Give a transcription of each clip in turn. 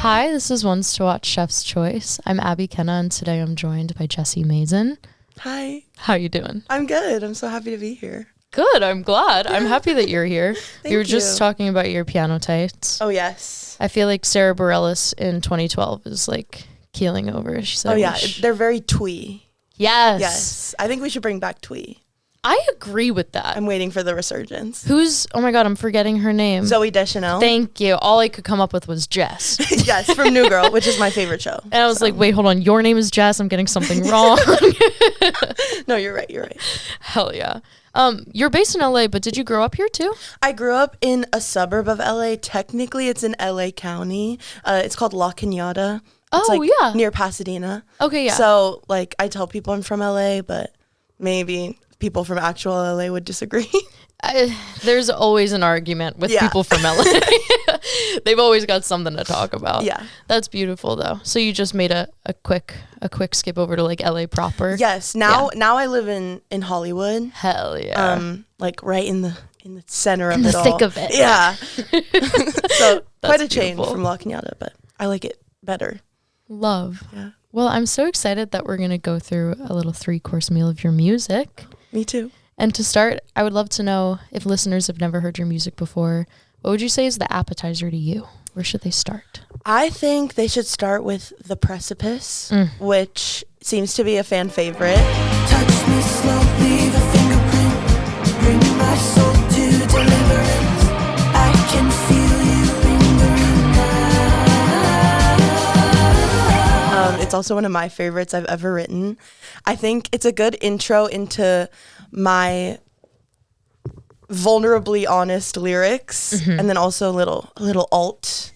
Hi, this is Ones to Watch Chef's Choice. I'm Abby Kenna, and today I'm joined by Jessie Mazin. Hi. How you doing? I'm good. I'm so happy to be here. Good, I'm glad. I'm happy that you're here. Thank we were just talking about your piano tights. Oh, yes. I feel like Sarah Bareilles in 2012 is like keeling over. She said, oh, yeah. They're very twee. Yes. Yes. I think we should bring back twee. I agree with that. I'm waiting for the resurgence. Oh my God, I'm forgetting her name. Zooey Deschanel. Thank you. All I could come up with was Jess. Yes, from New Girl, which is my favorite show. And I was like, wait, hold on. Your name is Jess. I'm getting something wrong. No, you're right. You're right. Hell yeah. You're based in LA, but did you grow up here too? I grew up in a suburb of LA. Technically, it's in LA County. It's called La Cañada. It's yeah. near Pasadena. Okay, yeah. So, like, I tell people I'm from LA, but maybe people from actual LA would disagree. There's always an argument with people from LA. They've always got something to talk about. Yeah. That's beautiful though. So you just made a quick skip over to like LA proper. Yes. Now I live in Hollywood. Hell yeah. Like right in the center of in it the all. thick of it. Yeah. So quite a change beautiful. from La Cañada, but I like it better. Love. Yeah. Well, I'm so excited that we're gonna go through a little 3-course meal of your music. Me too. And to start, I would love to know, if listeners have never heard your music before, what would you say is the appetizer to you? Where should they start? I think they should start with The Precipice, which seems to be a fan favorite. Touch me slowly, the fingerprint, bring my soul to deliverance. I can feel you lingering now. It's also one of my favorites I've ever written. I think it's a good intro into my vulnerably honest lyrics, and then also a little alt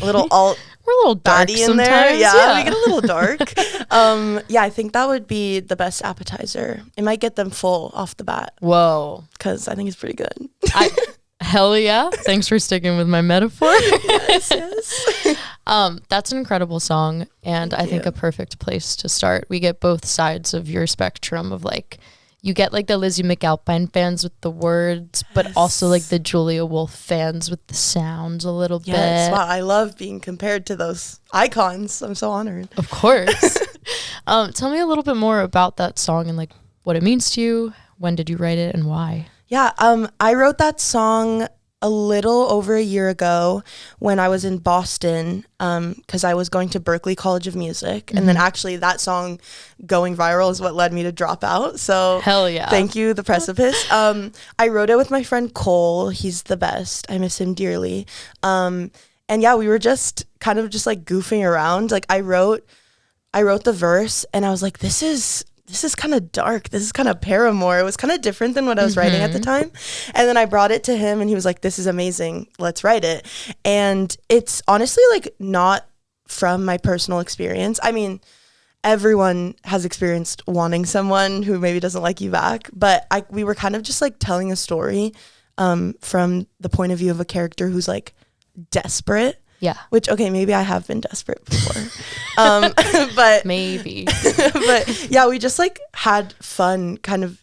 We're a little dark baddie in there. sometimes. Yeah, we get a little dark. Yeah, I think that would be the best appetizer. It might get them full off the bat Whoa. because I think it's pretty good. Hell yeah. Thanks for sticking with my metaphor. Yes. That's an incredible song, and I think a perfect place to start. We get both sides of your spectrum of like, you get like the Lizzie McAlpine fans with the words, but also like the Julia Wolf fans with the sounds a little bit. Wow, I love being compared to those icons. I'm so honored. Of course. Tell me a little bit more about that song and like what it means to you. When did you write it and why? Yeah, I wrote that song a little over a year ago when I was in Boston, because I was going to Berklee College of Music. And then actually that song going viral is what led me to drop out. So hell yeah. Thank you, The Precipice. I wrote it with my friend Cole. He's the best. I miss him dearly. And yeah, we were just kind of just like goofing around. Like I wrote the verse and I was like, this is kind of dark. This is kind of Paramore. It was kind of different than what I was writing at the time. And then I brought it to him and he was like, this is amazing. Let's write it. And it's honestly like not from my personal experience. I mean, everyone has experienced wanting someone who maybe doesn't like you back. But we were kind of just like telling a story from the point of view of a character who's like desperate. Yeah. Which, okay, maybe I have been desperate before. But maybe. But yeah, we just like had fun kind of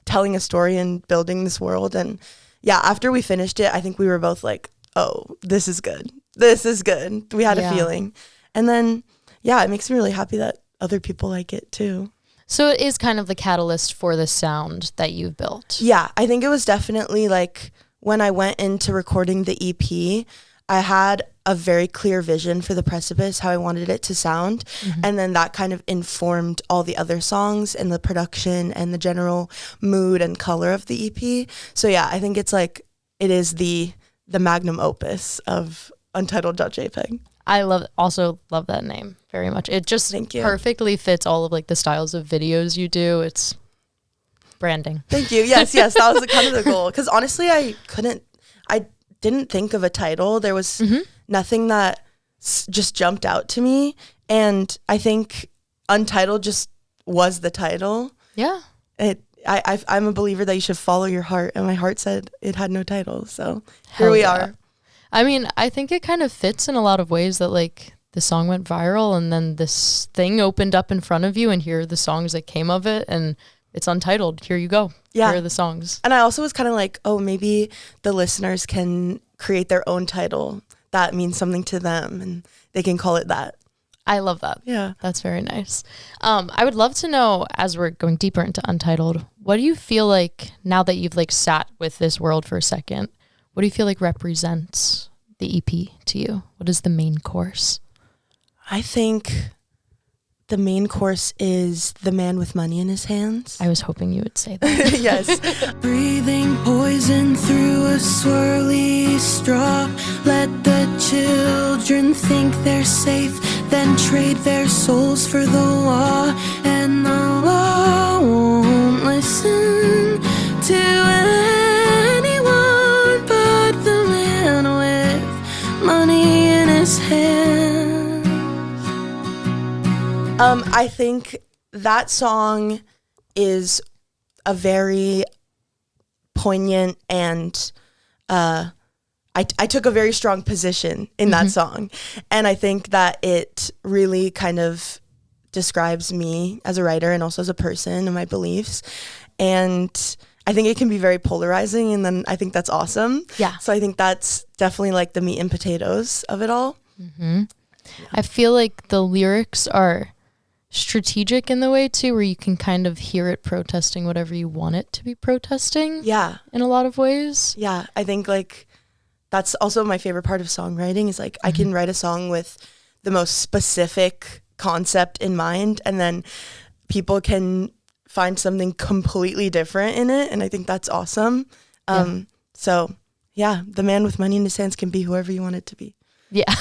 telling a story and building this world. And yeah, after we finished it, I think we were both like, oh, this is good. This is good. We had a feeling. And then, yeah, it makes me really happy that other people like it too. So it is kind of the catalyst for the sound that you've built. Yeah, I think it was definitely like when I went into recording the EP, I had a very clear vision for The Precipice, how I wanted it to sound. And then that kind of informed all the other songs and the production and the general mood and color of the EP. So yeah, I think it's like, it is the magnum opus of untitled.jpg. I also love that name very much. It just perfectly fits all of like the styles of videos you do. It's branding. Thank you. Yes, that was kind of the goal. Because honestly, I didn't think of a title. There was nothing that just jumped out to me. And I think Untitled just was the title. Yeah. I'm a believer that you should follow your heart. And my heart said it had no title. So here we are. I mean, I think it kind of fits in a lot of ways that like the song went viral and then this thing opened up in front of you and here are the songs that came of it. And it's Untitled. Here you go. Yeah. Here are the songs. And I also was kind of like, oh, maybe the listeners can create their own title that means something to them and they can call it that. I love that. Yeah. That's very nice. I would love to know, as we're going deeper into Untitled, what do you feel like now that you've like sat with this world for a second, what do you feel like represents the EP to you? What is the main course? I think the main course is the man with money in his hands. I was hoping you would say that. Yes. Breathing poison through a swirly straw. Let the children think they're safe, then trade their souls for the law. And the law won't listen to anyone but the man with money in his hands. I think that song is a very poignant and I took a very strong position in that song. And I think that it really kind of describes me as a writer and also as a person and my beliefs. And I think it can be very polarizing, and then I think that's awesome. Yeah. So I think that's definitely like the meat and potatoes of it all. I feel like the lyrics are strategic in the way too, where you can kind of hear it protesting whatever you want it to be protesting. Yeah. In a lot of ways. Yeah. I think like that's also my favorite part of songwriting is like I can write a song with the most specific concept in mind, and then people can find something completely different in it, and I think that's awesome. So yeah, the man with money in his hands can be whoever you want it to be. Yeah.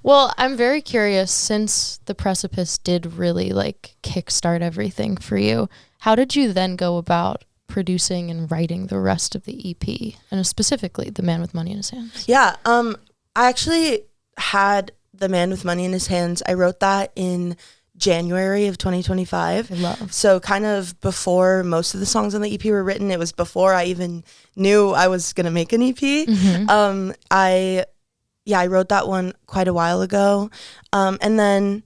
Well, I'm very curious, since the Precipice did really like kickstart everything for you, how did you then go about producing and writing the rest of the EP, and specifically The Man with Money in His Hands? Yeah, I actually had The Man with Money in His Hands. I wrote that in January of 2025. I love. So kind of before most of the songs on the EP were written. It was before I even knew I was going to make an EP. I wrote that one quite a while ago. And then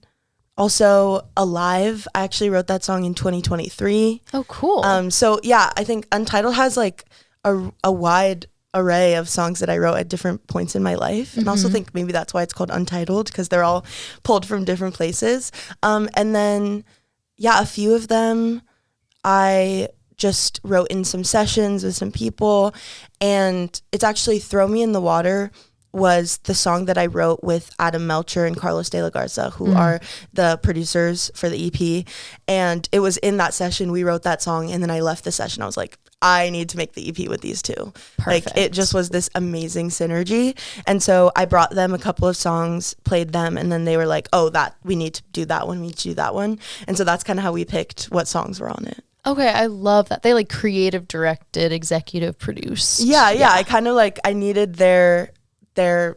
also Alive, I actually wrote that song in 2023. Oh, cool. So yeah, I think Untitled has like a wide array of songs that I wrote at different points in my life. And I also think maybe that's why it's called Untitled, because they're all pulled from different places. And then, yeah, a few of them I just wrote in some sessions with some people. And it's actually Throw Me in the Water was the song that I wrote with Adam Melcher and Carlos de la Garza, who are the producers for the EP. And it was in that session we wrote that song, and then I left the session. I was like, I need to make the EP with these two. Perfect. Like, it just was this amazing synergy. And so I brought them a couple of songs, played them, and then they were like, oh, we need to do that one, we need to do that one. And so that's kind of how we picked what songs were on it. Okay, I love that. They like creative directed, executive produced. Yeah. I kind of like, I needed their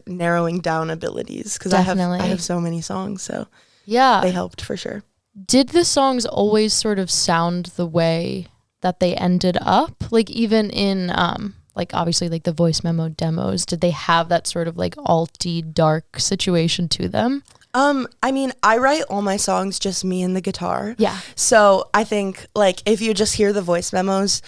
narrowing down abilities, because I have so many songs, so yeah, they helped for sure. Did the songs always sort of sound the way that they ended up? Like even in like obviously like the voice memo demos, did they have that sort of like alty dark situation to them? I mean, I write all my songs just me and the guitar. Yeah. So I think like if you just hear the voice memos,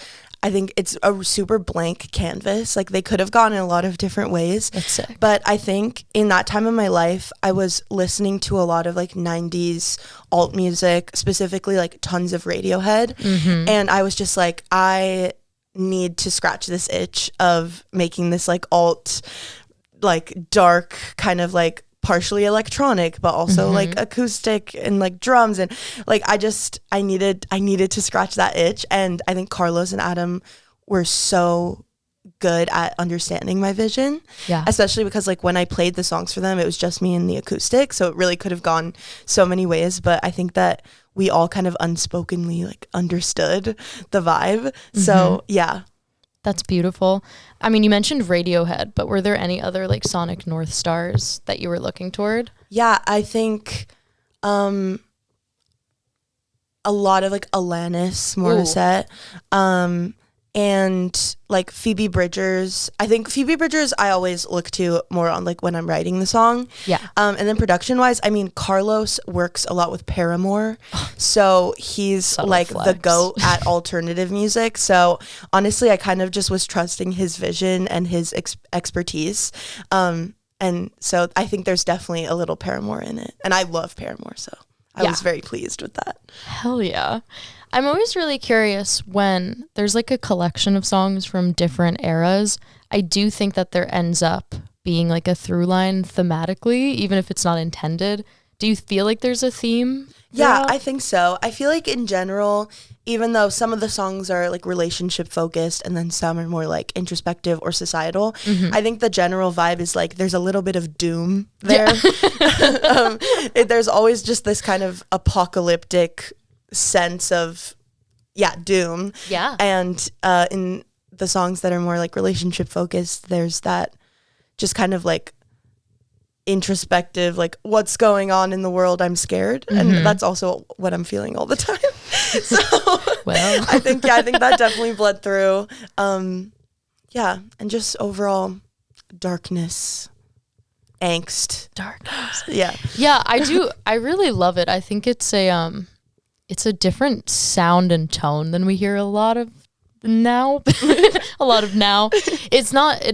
I think it's a super blank canvas. Like they could have gone in a lot of different ways. That's sick. But I think in that time of my life, I was listening to a lot of like 90s alt music, specifically like tons of Radiohead. And I was just like, I need to scratch this itch of making this like alt, like dark kind of like partially electronic, but also like acoustic and like drums, and like I needed to scratch that itch. And I think Carlos and Adam were so good at understanding my vision. Yeah. Especially because like when I played the songs for them, it was just me and the acoustic, so it really could have gone so many ways. But I think that we all kind of unspokenly like understood the vibe. So yeah. That's beautiful. I mean, you mentioned Radiohead, but were there any other like sonic North Stars that you were looking toward? Yeah, I think a lot of like Alanis Morissette, and like Phoebe Bridgers. I think Phoebe Bridgers I always look to more on like when I'm writing the song. Yeah. And then production wise, I mean, Carlos works a lot with Paramore. So he's Subtle like flex. the GOAT at alternative music. So honestly, I kind of just was trusting his vision and his expertise. And And so I think there's definitely a little Paramore in it. And I love Paramore, so I was very pleased with that. Hell yeah. I'm always really curious when there's like a collection of songs from different eras. I do think that there ends up being like a through line thematically, even if it's not intended. Do you feel like there's a theme? Yeah, I think so. I feel like in general, even though some of the songs are like relationship focused and then some are more like introspective or societal, I think the general vibe is like there's a little bit of doom there. There's always just this kind of apocalyptic sense of, doom. Yeah. And in the songs that are more like relationship focused, there's that just kind of like introspective, like what's going on in the world, I'm scared. And that's also what I'm feeling all the time. So well, I think that definitely bled through. And just overall darkness, angst. Darkness. Yeah. Yeah, I do. I really love it. I think it's a different sound and tone than we hear a lot of now. It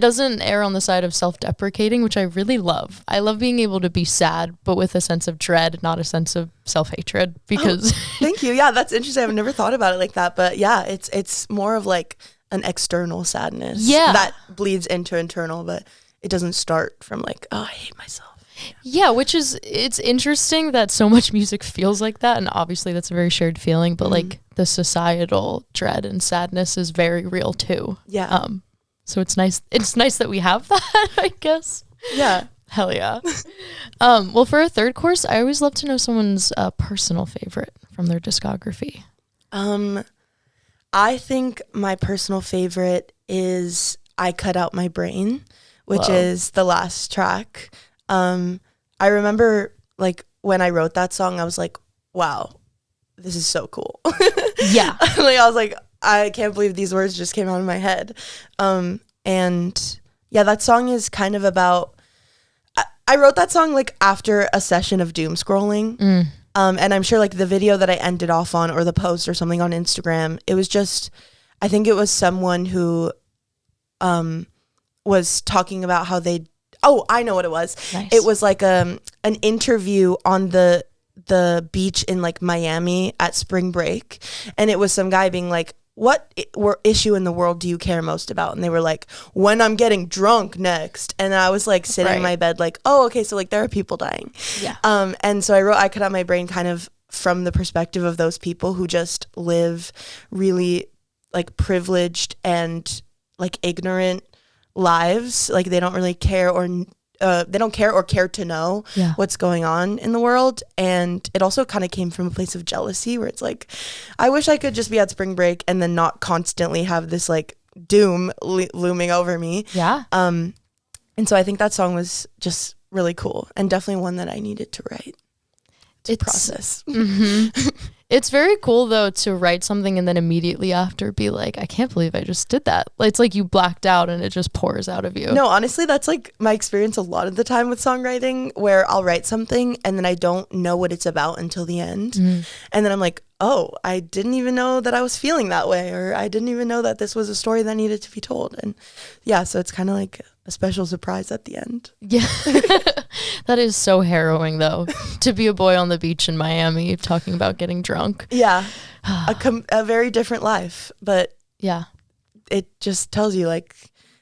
doesn't err on the side of self-deprecating, which I really love. I love being able to be sad but with a sense of dread, not a sense of self-hatred, because Thank you. Yeah, that's interesting. I've never thought about it like that, but yeah, it's more of like an external sadness that bleeds into internal, but it doesn't start from like, oh, I hate myself. Yeah, it's interesting that so much music feels like that, and obviously that's a very shared feeling, but like the societal dread and sadness is very real too. Yeah. So it's nice that we have that, I guess. Yeah. Hell yeah. Well, for a third course, I always love to know someone's personal favorite from their discography. I think my personal favorite is I Cut Out My Brain, which is the last track. I remember like when I wrote that song, I was like, wow, this is so cool. Yeah. Like I was like, I can't believe these words just came out of my head. And yeah, that song is kind of about, I wrote that song like after a session of doom scrolling. And I'm sure like the video that I ended off on or the post or something on Instagram, it was just, I think it was someone who was talking about how I know what it was. Nice. It was like an interview on the beach in like Miami at spring break. And it was some guy being like, what issue in the world do you care most about? And they were like, when I'm getting drunk next. And I was like sitting in my bed like, oh, okay, so like there are people dying. Yeah. And so I wrote I Cut Out My Brain kind of from the perspective of those people who just live really like privileged and like ignorant lives. Like they don't really care or care to know what's going on in the world. And it also kind of came from a place of jealousy where it's like, I wish I could just be at spring break and then not constantly have this like doom looming over me. Yeah. And so I think that song was just really cool and definitely one that I needed to write to process. It's very cool though to write something and then immediately after be like, I can't believe I just did that. It's like you blacked out and it just pours out of you. No, honestly, that's like my experience a lot of the time with songwriting, where I'll write something and then I don't know what it's about until the end. And then I'm like, oh, I didn't even know that I was feeling that way, or I didn't even know that this was a story that needed to be told. And yeah, so it's kind of like a special surprise at the end. Yeah. That is so harrowing though, to be a boy on the beach in Miami talking about getting drunk. Yeah. A very different life, but yeah, it just tells you like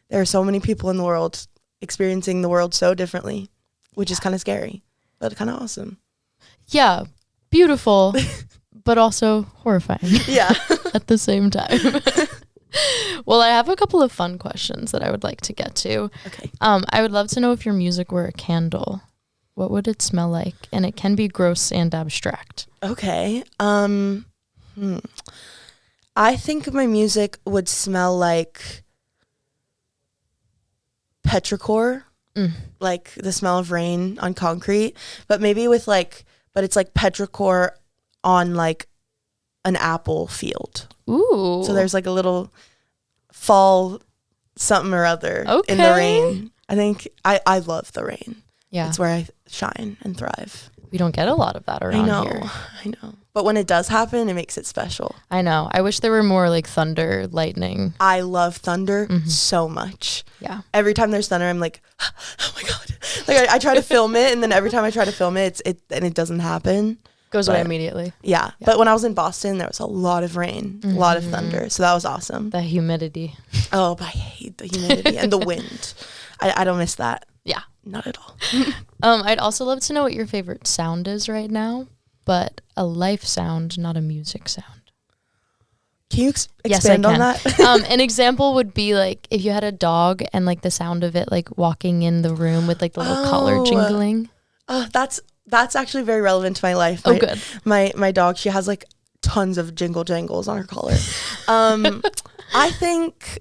there are so many people in the world experiencing the world so differently, which is kind of scary, but kind of awesome. Yeah. Beautiful, but also horrifying. Yeah. At the same time. Well, I have a couple of fun questions that I would like to get to. Okay. I would love to know if your music were a candle, what would it smell like? And it can be gross and abstract. Okay. I think my music would smell like petrichor, like the smell of rain on concrete, but maybe with like, but it's like petrichor on like an apple field. Ooh. So there's like a little fall something or other in the rain. I think I love the rain. Yeah. It's where I shine and thrive. We don't get a lot of that around here. I know. But when it does happen, it makes it special. I know. I wish there were more like thunder, lightning. I love thunder so much. Yeah. Every time there's thunder, I'm like, oh my God. Like I try to film it, and then every time I try to film it, it doesn't happen. Goes away immediately. Yeah. But when I was in Boston, there was a lot of rain, a lot of thunder. So that was awesome. The humidity. Oh, but I hate the humidity and the wind. I don't miss that. Yeah. Not at all. I'd also love to know what your favorite sound is right now, but a life sound, not a music sound. Can you expand on that? An example would be like if you had a dog and like the sound of it like walking in the room with like the little collar jingling. That's actually very relevant to my life. Good. My dog, she has like tons of jingle jangles on her collar. I think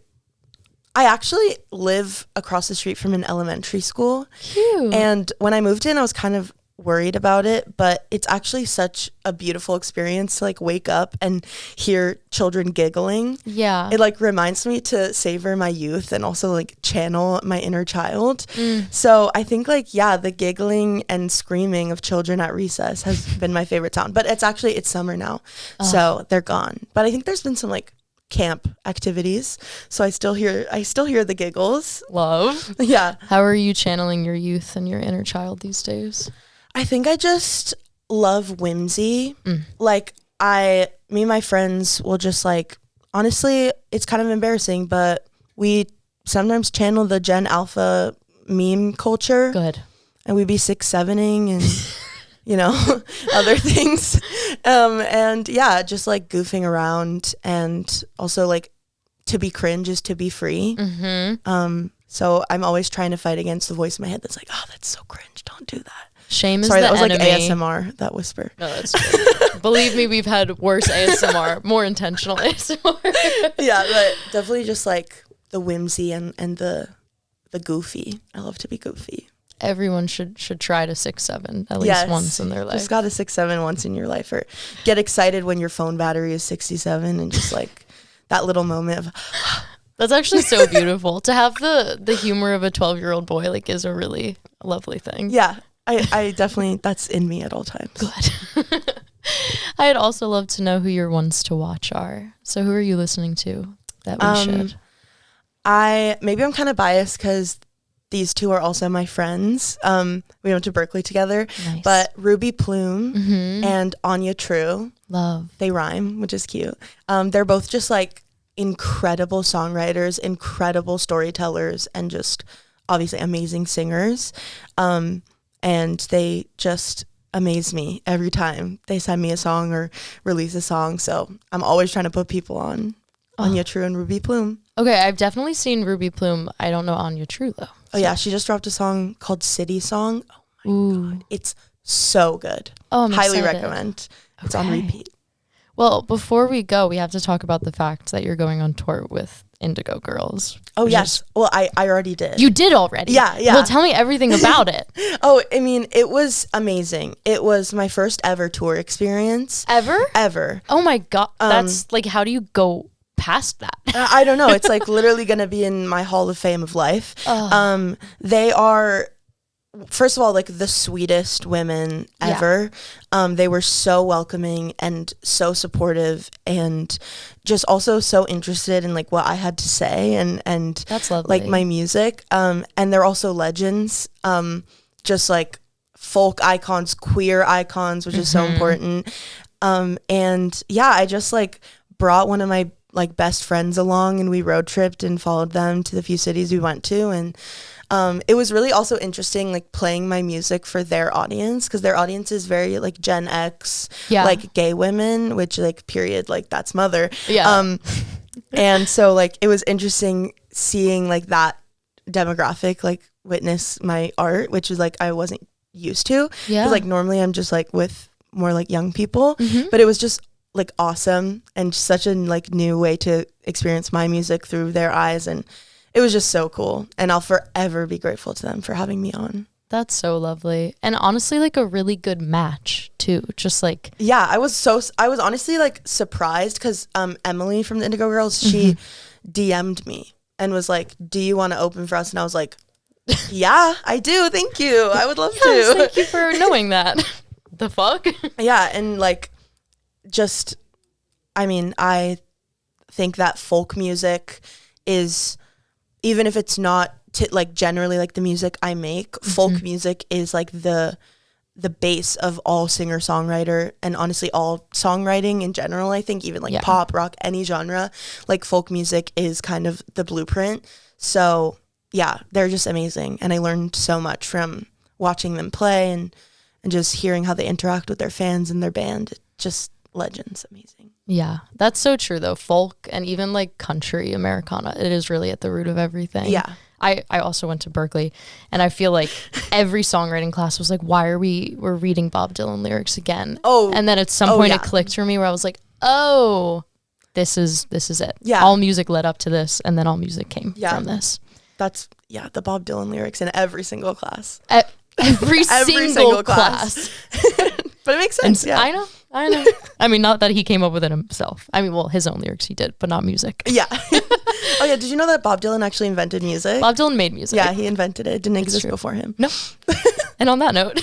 I actually live across the street from an elementary school. Cute. And when I moved in, I was kind of worried about it, but it's actually such a beautiful experience to like wake up and hear children giggling. Yeah. It like reminds me to savor my youth and also like channel my inner child. So I think like, yeah, the giggling and screaming of children at recess has been my favorite sound, but it's summer now. So they're gone. But I think there's been some like camp activities. So I still hear the giggles. Love. Yeah. How are you channeling your youth and your inner child these days? I think I just love whimsy. Like me and my friends will just like, honestly, it's kind of embarrassing, but we sometimes channel the Gen Alpha meme culture. Good. And we'd be 6-7ing and, other things. And yeah, just like goofing around, and also like to be cringe is to be free. So I'm always trying to fight against the voice in my head that's like, oh, that's so cringe. Don't do that. Shame is Sorry, the that was enemy. like ASMR, that whisper. No, that's true. Believe me, we've had worse ASMR, more intentional ASMR. Yeah, but definitely just like the whimsy and the goofy. I love to be goofy. Everyone should try to 6-7 at least once in their life. Just got to 6-7 once in your life, or get excited when your phone battery is 67 and just like that little moment of That's actually so beautiful. To have the humor of a 12-year-old boy like is a really lovely thing. Yeah. I definitely, that's in me at all times. Good. I'd also love to know who your ones to watch are. So who are you listening to that we should? Maybe I'm kind of biased because these two are also my friends. We went to Berkeley together. Nice. But Ruby Plume and Anya True. Love. They rhyme, which is cute. They're both just like incredible songwriters, incredible storytellers, and just obviously amazing singers. And they just amaze me every time they send me a song or release a song. So I'm always trying to put people on Anya True and Ruby Plume. Okay, I've definitely seen Ruby Plume. I don't know Anya True though. Oh yeah, she just dropped a song called City Song. Oh my God. It's so good. Oh, I'm highly excited. recommend. It's on repeat. Well, before we go, we have to talk about the fact that you're going on tour with Indigo Girls. Oh, yes. Well, I already did. You did already? Yeah. Well, tell me everything about it. Oh, I mean, it was amazing. It was my first ever tour experience. Ever. Oh my God. That's like, how do you go past that? I don't know. It's like literally going to be in my Hall of Fame of life. They are, first of all, like the sweetest women ever. They were so welcoming and so supportive, and just also so interested in like what I had to say and That's lovely. like my music. And they're also legends, just like folk icons, queer icons, which is so important. And yeah, I just like brought one of my like best friends along, and we road tripped and followed them to the few cities we went to. And it was really also interesting, like playing my music for their audience, because their audience is very like Gen X, like gay women, which like period, like that's mother. Yeah. And so like it was interesting seeing like that demographic like witness my art, which was like I wasn't used to. Yeah. Because like normally I'm just like with more like young people, but it was just like awesome and such a like new way to experience my music through their eyes, and it was just so cool, and I'll forever be grateful to them for having me on. That's so lovely. And honestly, like a really good match too. Just like, yeah, I was honestly like surprised because Emily from the Indigo Girls, she DM'd me and was like, do you want to open for us? And I was like, yeah, I do. Thank you. I would love to. Thank you for knowing that. The fuck? Yeah. And like, just, I mean, I think that folk music is, even if it's not like generally like the music I make, folk music is like the base of all singer-songwriter and honestly all songwriting in general. I think even like pop, rock, any genre, like folk music is kind of the blueprint. So yeah, they're just amazing. And I learned so much from watching them play and just hearing how they interact with their fans and their band. Just legends, amazing. Yeah, that's so true though. Folk and even like country, Americana, it is really at the root of everything. Yeah. I also went to Berkeley, and I feel like every songwriting class was like, why are we're reading Bob Dylan lyrics again? Oh. And then at some point it clicked for me where I was like, oh, this is it. Yeah. All music led up to this, and then all music came from this. That's, the Bob Dylan lyrics in every single class. Every single class. But it makes sense. I know. I mean, not that he came up with it himself. I mean, well, his own lyrics he did, but not music. Yeah. Oh yeah, did you know that Bob Dylan actually invented music? Bob Dylan made music. Yeah, he invented it. It didn't exist before him. No. And on that note,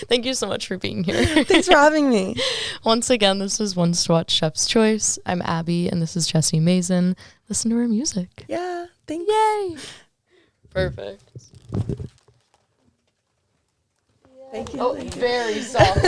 thank you so much for being here. Thanks for having me. Once again, this is One Swatch Chef's Choice. I'm Abby, and this is Jessie Mazin. Listen to her music. Yeah, thanks. Yay. Perfect. Thank you. Oh, very soft.